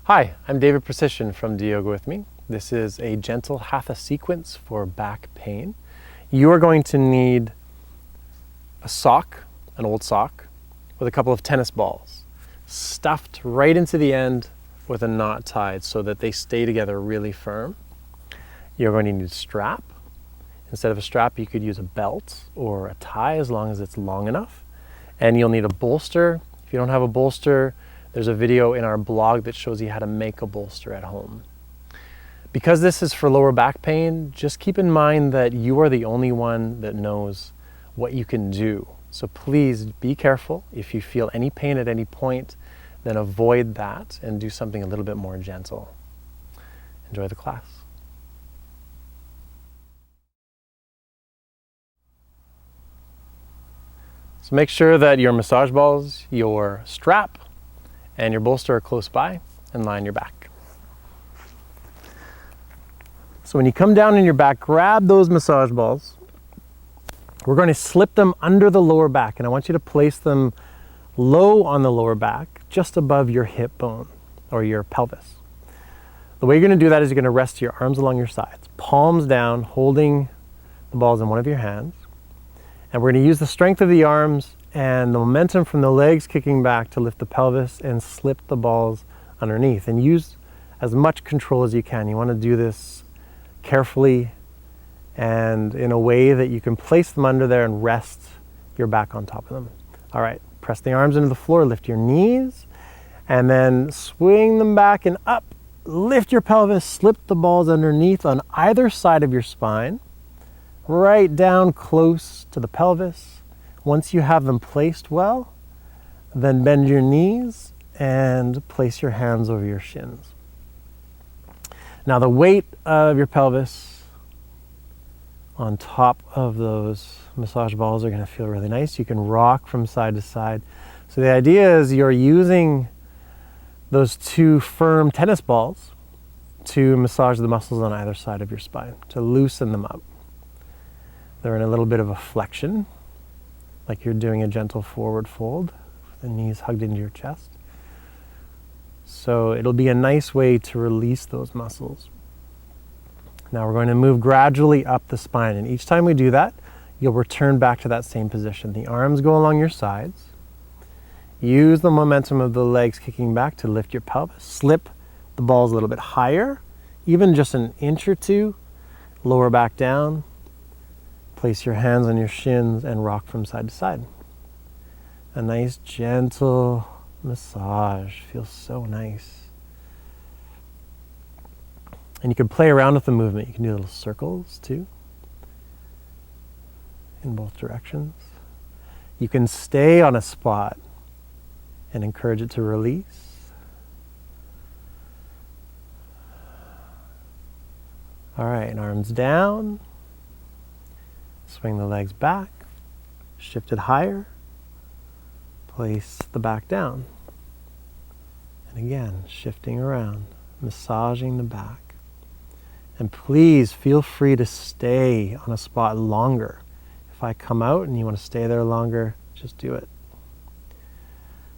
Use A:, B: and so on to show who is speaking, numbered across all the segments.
A: Hi, I'm David Precision from Do Yoga With Me. This is a gentle Hatha sequence for back pain. You are going to need a sock, an old sock, with a couple of tennis balls, stuffed right into the end with a knot tied so that they stay together really firm. You're going to need a strap. Instead of a strap, you could use a belt or a tie as long as it's long enough. And you'll need a bolster. If you don't have a bolster, there's a video in our blog that shows you how to make a bolster at home. Because this is for lower back pain, just keep in mind that you are the only one that knows what you can do. So please be careful. If you feel any pain at any point, then avoid that and do something a little bit more gentle. Enjoy the class. So make sure that your massage balls, your strap, and your bolster are close by and lie on your back. So when you come down in your back, grab those massage balls. We're going to slip them under the lower back, and I want you to place them low on the lower back, just above your hip bone or your pelvis. The way you're going to do that is you're going to rest your arms along your sides, palms down, holding the balls in one of your hands. And we're going to use the strength of the arms and the momentum from the legs kicking back to lift the pelvis and slip the balls underneath. And use as much control as you can. You want to do this carefully and in a way that you can place them under there and rest your back on top of them. All right, press the arms into the floor, lift your knees, and then swing them back and up. Lift your pelvis, slip the balls underneath on either side of your spine. Right down close to the pelvis. Once you have them placed well, then bend your knees and place your hands over your shins. Now the weight of your pelvis on top of those massage balls are going to feel really nice. You can rock from side to side. So the idea is you're using those two firm tennis balls to massage the muscles on either side of your spine, to loosen them up. They're in a little bit of a flexion, like you're doing a gentle forward fold, with the knees hugged into your chest. So it'll be a nice way to release those muscles. Now we're going to move gradually up the spine, and each time we do that, you'll return back to that same position. The arms go along your sides. Use the momentum of the legs kicking back to lift your pelvis. Slip the balls a little bit higher, even just an inch or two. Lower back down. Place your hands on your shins and rock from side to side. A nice gentle massage. Feels so nice. And you can play around with the movement. You can do little circles too, in both directions. You can stay on a spot and encourage it to release. All right, arms down. Swing the legs back, shift it higher, place the back down. And again, shifting around, massaging the back. And please feel free to stay on a spot longer. If I come out and you want to stay there longer, just do it.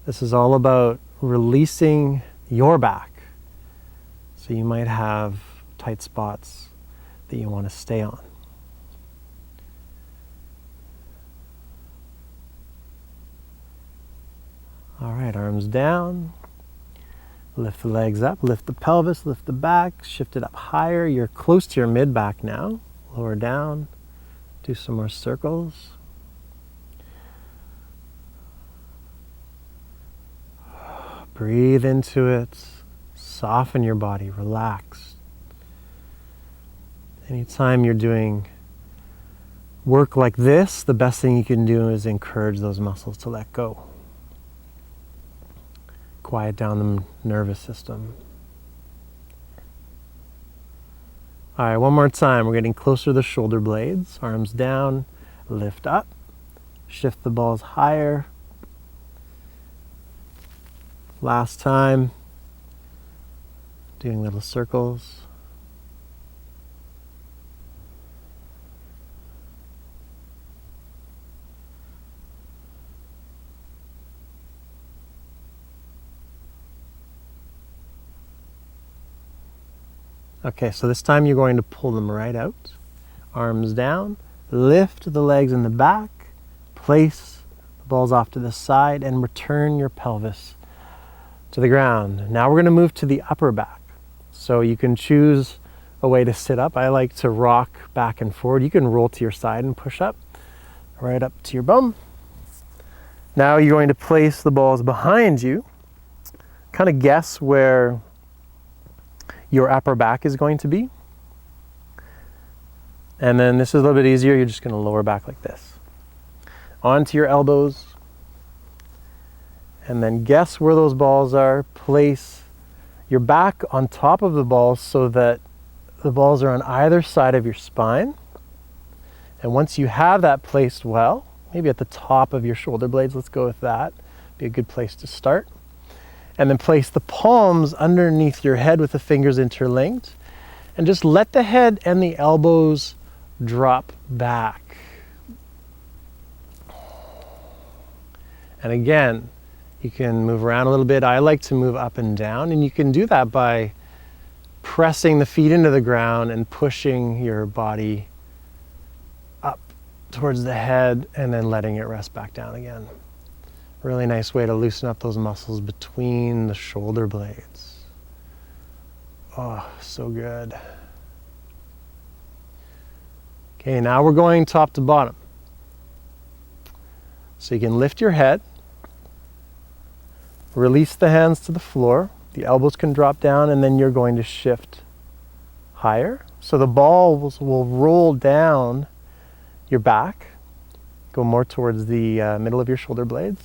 A: This is all about releasing your back. So you might have tight spots that you want to stay on. All right, arms down. Lift the legs up, lift the pelvis, lift the back, shift it up higher. You're close to your mid-back now. Lower down. Do some more circles. Breathe into it. Soften your body, relax. Anytime you're doing work like this, the best thing you can do is encourage those muscles to let go. Quiet down the nervous system. All right, one more time. We're getting closer to the shoulder blades. Arms down, lift up, shift the balls higher. Last time, doing little circles. Okay, so this time you're going to pull them right out. Arms down, lift the legs in the back, place the balls off to the side, and return your pelvis to the ground. Now we're going to move to the upper back. So you can choose a way to sit up. I like to rock back and forward. You can roll to your side and push up, right up to your bum. Now you're going to place the balls behind you. Kind of guess where your upper back is going to be. And then this is a little bit easier. You're just going to lower back like this. Onto your elbows. And then guess where those balls are. Place your back on top of the balls so that the balls are on either side of your spine. And once you have that placed well, maybe at the top of your shoulder blades, let's go with that. Be a good place to start. And then place the palms underneath your head with the fingers interlinked. And just let the head and the elbows drop back. And again, you can move around a little bit. I like to move up and down, and you can do that by pressing the feet into the ground and pushing your body up towards the head and then letting it rest back down again. Really nice way to loosen up those muscles between the shoulder blades. Oh, so good. Okay, now we're going top to bottom. So you can lift your head, release the hands to the floor, the elbows can drop down, and then you're going to shift higher. So the balls will roll down your back, go more towards the middle of your shoulder blades.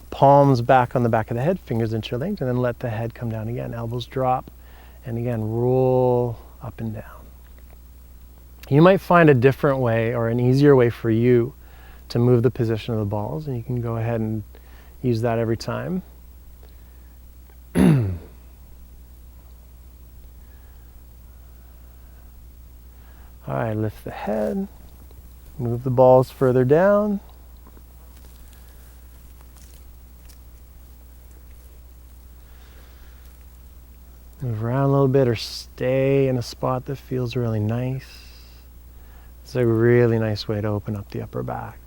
A: Palms back on the back of the head, fingers interlinked, and then let the head come down again. Elbows drop, and again, roll up and down. You might find a different way or an easier way for you to move the position of the balls, and you can go ahead and use that every time. All right, lift the head, move the balls further down. Move around a little bit or stay in a spot that feels really nice. It's a really nice way to open up the upper back.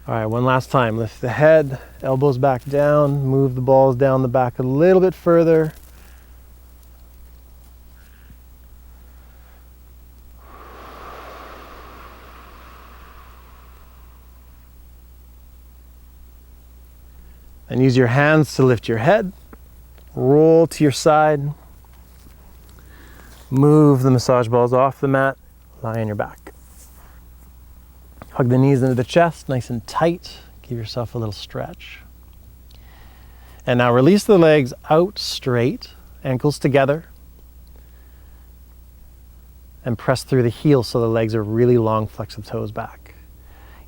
A: All right, one last time. Lift the head, elbows back down, move the balls down the back a little bit further. And use your hands to lift your head, roll to your side, move the massage balls off the mat, lie on your back. Hug the knees into the chest, nice and tight. Give yourself a little stretch. And now release the legs out straight, ankles together. And press through the heels so the legs are really long, flex the toes back.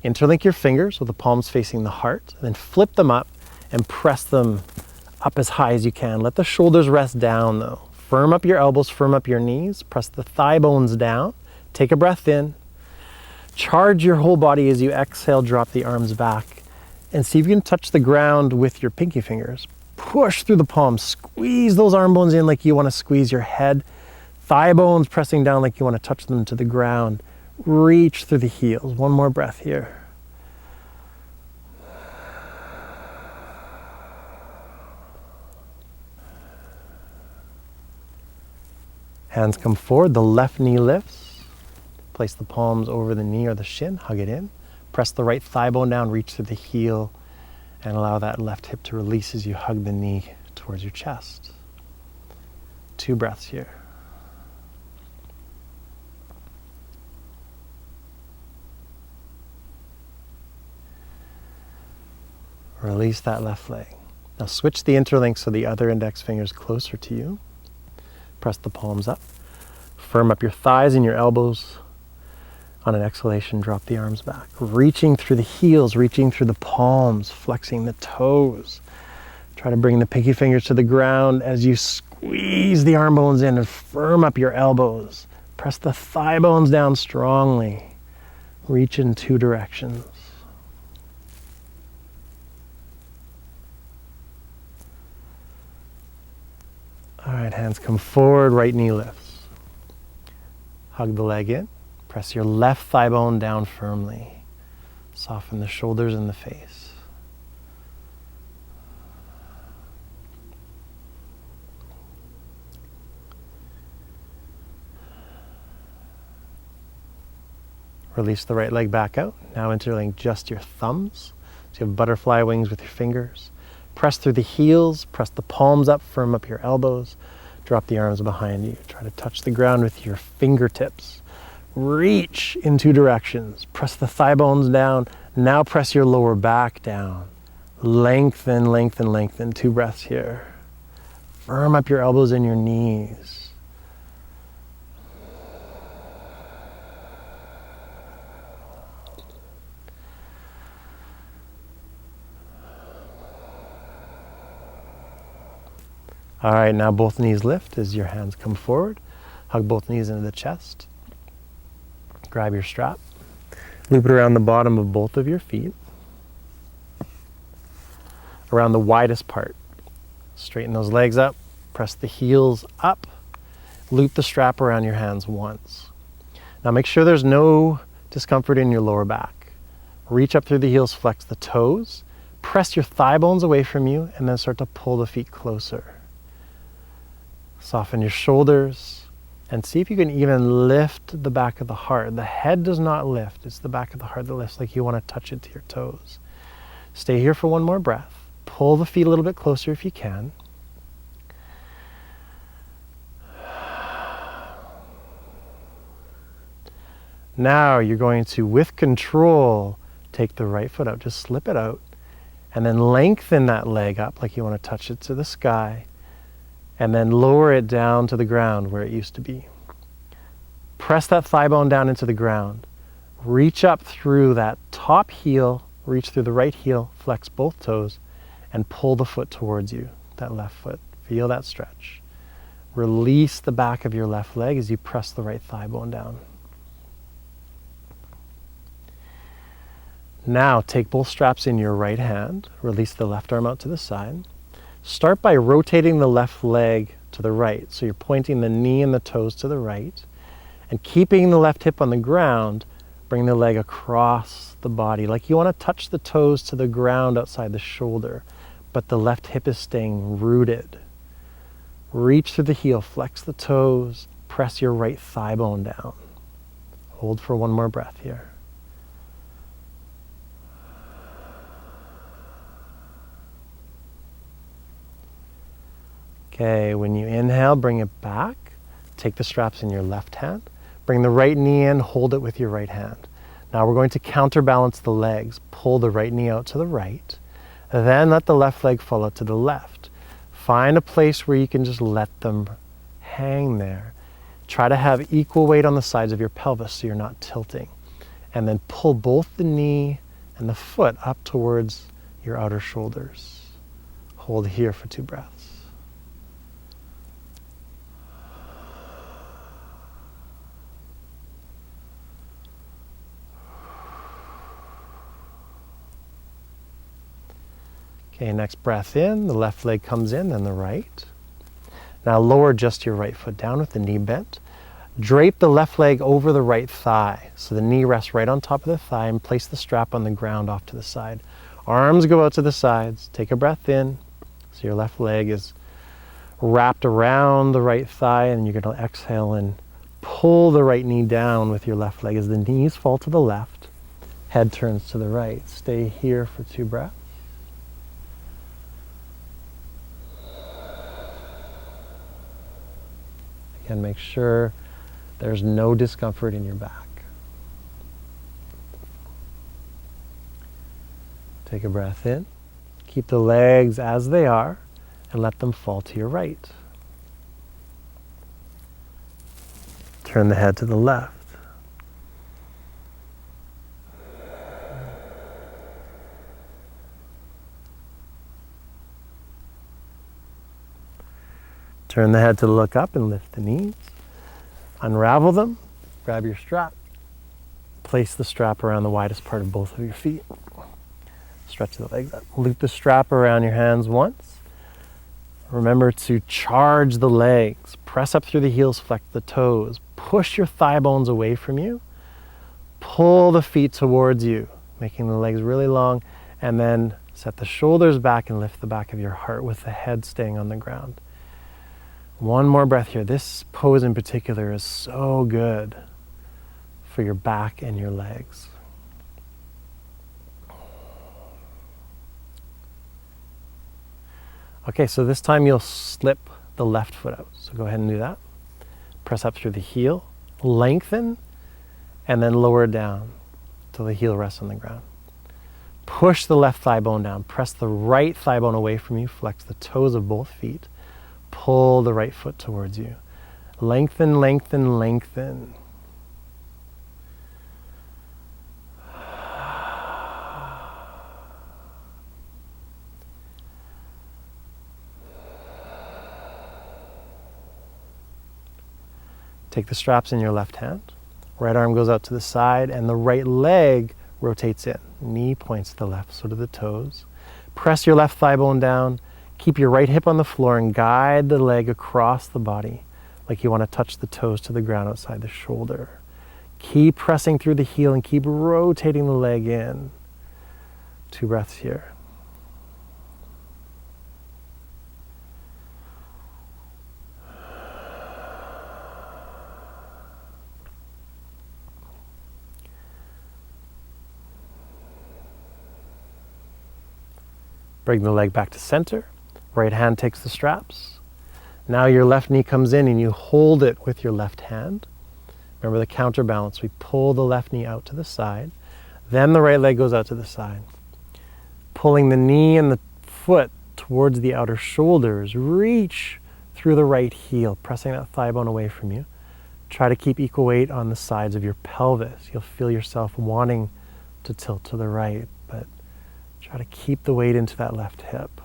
A: Interlink your fingers with the palms facing the heart, and then flip them up and press them up as high as you can. Let the shoulders rest down though. Firm up your elbows, firm up your knees, press the thigh bones down. Take a breath in. Charge your whole body as you exhale, drop the arms back. And see if you can touch the ground with your pinky fingers. Push through the palms, squeeze those arm bones in like you want to squeeze your head. Thigh bones pressing down like you want to touch them to the ground. Reach through the heels. One more breath here. Hands come forward, the left knee lifts. Place the palms over the knee or the shin, hug it in. Press the right thigh bone down, reach through the heel, and allow that left hip to release as you hug the knee towards your chest. 2 breaths here. Release that left leg. Now switch the interlink so the other index finger is closer to you. Press the palms up. Firm up your thighs and your elbows. On an exhalation, drop the arms back. Reaching through the heels, reaching through the palms, flexing the toes. Try to bring the pinky fingers to the ground as you squeeze the arm bones in and firm up your elbows. Press the thigh bones down strongly. Reach in 2 directions. All right, hands come forward, right knee lifts. Hug the leg in. Press your left thigh bone down firmly. Soften the shoulders and the face. Release the right leg back out. Now interlink just your thumbs. So you have butterfly wings with your fingers. Press through the heels, press the palms up, firm up your elbows. Drop the arms behind you. Try to touch the ground with your fingertips. Reach in two directions. Press the thigh bones down. Now press your lower back down. Lengthen, lengthen, lengthen. 2 breaths here. Firm up your elbows and your knees. All right, now both knees lift as your hands come forward. Hug both knees into the chest. Grab your strap. Loop it around the bottom of both of your feet. Around the widest part. Straighten those legs up. Press the heels up. Loop the strap around your hands once. Now make sure there's no discomfort in your lower back. Reach up through the heels, flex the toes. Press your thigh bones away from you and then start to pull the feet closer. Soften your shoulders and see if you can even lift the back of the heart. The head does not lift. It's the back of the heart that lifts, like you want to touch it to your toes. Stay here for one more breath. Pull the feet a little bit closer if you can. Now you're going to, with control, take the right foot out. Just slip it out and then lengthen that leg up like you want to touch it to the sky. And then lower it down to the ground where it used to be. Press that thigh bone down into the ground. Reach up through that top heel, reach through the right heel, flex both toes, and pull the foot towards you, that left foot. Feel that stretch. Release the back of your left leg as you press the right thigh bone down. Now take both straps in your right hand, release the left arm out to the side. Start by rotating the left leg to the right. So you're pointing the knee and the toes to the right. And keeping the left hip on the ground, bring the leg across the body. Like you want to touch the toes to the ground outside the shoulder, but the left hip is staying rooted. Reach through the heel, flex the toes, press your right thigh bone down. Hold for one more breath here. Okay, when you inhale, bring it back. Take the straps in your left hand. Bring the right knee in, hold it with your right hand. Now we're going to counterbalance the legs. Pull the right knee out to the right. Then let the left leg fall out to the left. Find a place where you can just let them hang there. Try to have equal weight on the sides of your pelvis so you're not tilting. And then pull both the knee and the foot up towards your outer shoulders. Hold here for 2 breaths. Okay, next breath in, the left leg comes in, then the right. Now lower just your right foot down with the knee bent. Drape the left leg over the right thigh. So the knee rests right on top of the thigh and place the strap on the ground off to the side. Arms go out to the sides. Take a breath in. So your left leg is wrapped around the right thigh and you're going to exhale and pull the right knee down with your left leg as the knees fall to the left. Head turns to the right. Stay here for 2 breaths. And make sure there's no discomfort in your back. Take a breath in. Keep the legs as they are and let them fall to your right. Turn the head to the left. Turn the head to look up and lift the knees. Unravel them. Grab your strap. Place the strap around the widest part of both of your feet. Stretch the legs up. Loop the strap around your hands once. Remember to charge the legs. Press up through the heels, flex the toes. Push your thigh bones away from you. Pull the feet towards you, making the legs really long, and then set the shoulders back and lift the back of your heart with the head staying on the ground. One more breath here. This pose in particular is so good for your back and your legs. Okay, so this time you'll slip the left foot out. So go ahead and do that. Press up through the heel, lengthen, and then lower down till the heel rests on the ground. Push the left thigh bone down. Press the right thigh bone away from you. Flex the toes of both feet. Pull the right foot towards you. Lengthen, lengthen, lengthen. Take the straps in your left hand. Right arm goes out to the side and the right leg rotates in. Knee points to the left, so do the toes. Press your left thigh bone down. Keep your right hip on the floor and guide the leg across the body like you want to touch the toes to the ground outside the shoulder. Keep pressing through the heel and keep rotating the leg in. 2 breaths here. Bring the leg back to center. Right hand takes the straps. Now your left knee comes in and you hold it with your left hand. Remember the counterbalance. We pull the left knee out to the side. Then the right leg goes out to the side. Pulling the knee and the foot towards the outer shoulders. Reach through the right heel, pressing that thigh bone away from you. Try to keep equal weight on the sides of your pelvis. You'll feel yourself wanting to tilt to the right, but try to keep the weight into that left hip.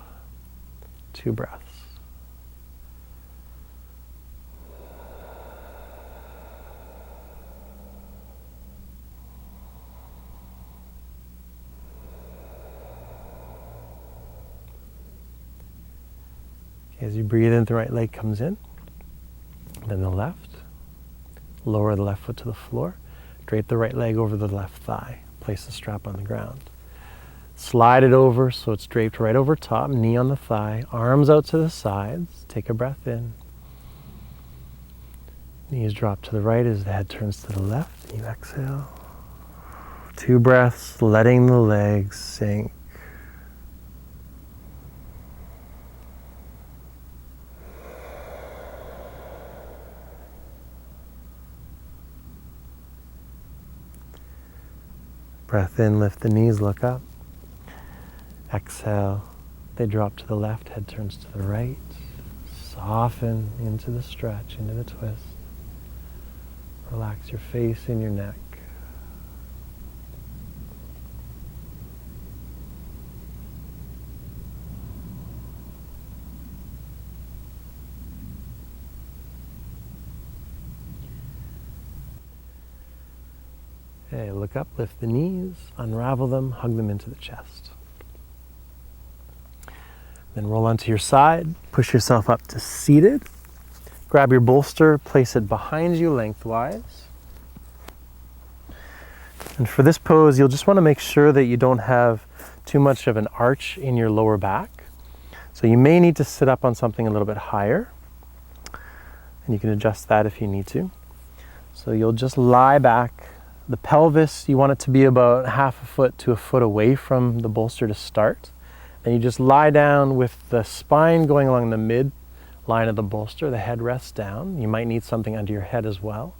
A: 2 breaths. As you breathe in, the right leg comes in, then the left. Lower the left foot to the floor. Drape the right leg over the left thigh. Place the strap on the ground. Slide it over so it's draped right over top, knee on the thigh, arms out to the sides. Take a breath in. Knees drop to the right as the head turns to the left. You exhale. 2 breaths, letting the legs sink. Breath in, lift the knees, look up. Exhale, they drop to the left, head turns to the right. Soften into the stretch, into the twist. Relax your face and your neck. Okay, look up, lift the knees, unravel them, hug them into the chest. Then roll onto your side, push yourself up to seated. Grab your bolster, place it behind you lengthwise. And for this pose, you'll just want to make sure that you don't have too much of an arch in your lower back. So you may need to sit up on something a little bit higher. And you can adjust that if you need to. So you'll just lie back. The pelvis, you want it to be about 1/2 foot to 1 foot away from the bolster to start. Then you just lie down with the spine going along the mid line of the bolster. The head rests down. You might need something under your head as well.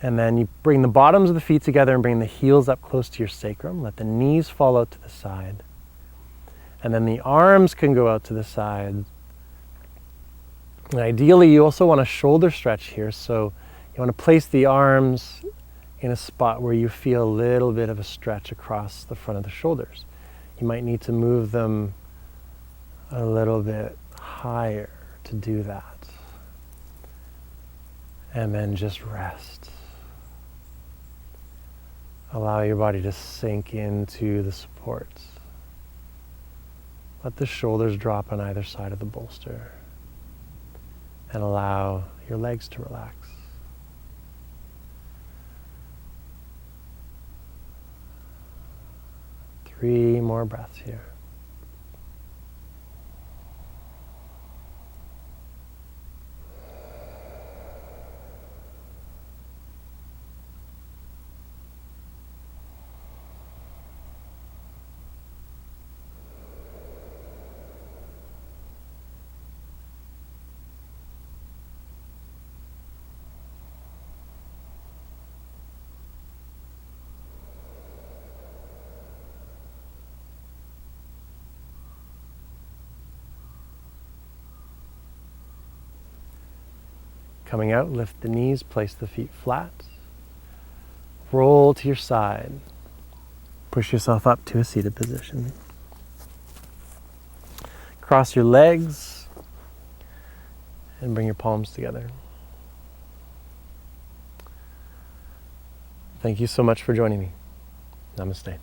A: And then you bring the bottoms of the feet together and bring the heels up close to your sacrum. Let the knees fall out to the side. And then the arms can go out to the side. And ideally, you also want a shoulder stretch here. So you want to place the arms in a spot where you feel a little bit of a stretch across the front of the shoulders. You might need to move them a little bit higher to do that. And then just rest. Allow your body to sink into the supports. Let the shoulders drop on either side of the bolster and allow your legs to relax. Three more breaths here. Coming out, lift the knees, place the feet flat. Roll to your side. Push yourself up to a seated position. Cross your legs and bring your palms together. Thank you so much for joining me. Namaste.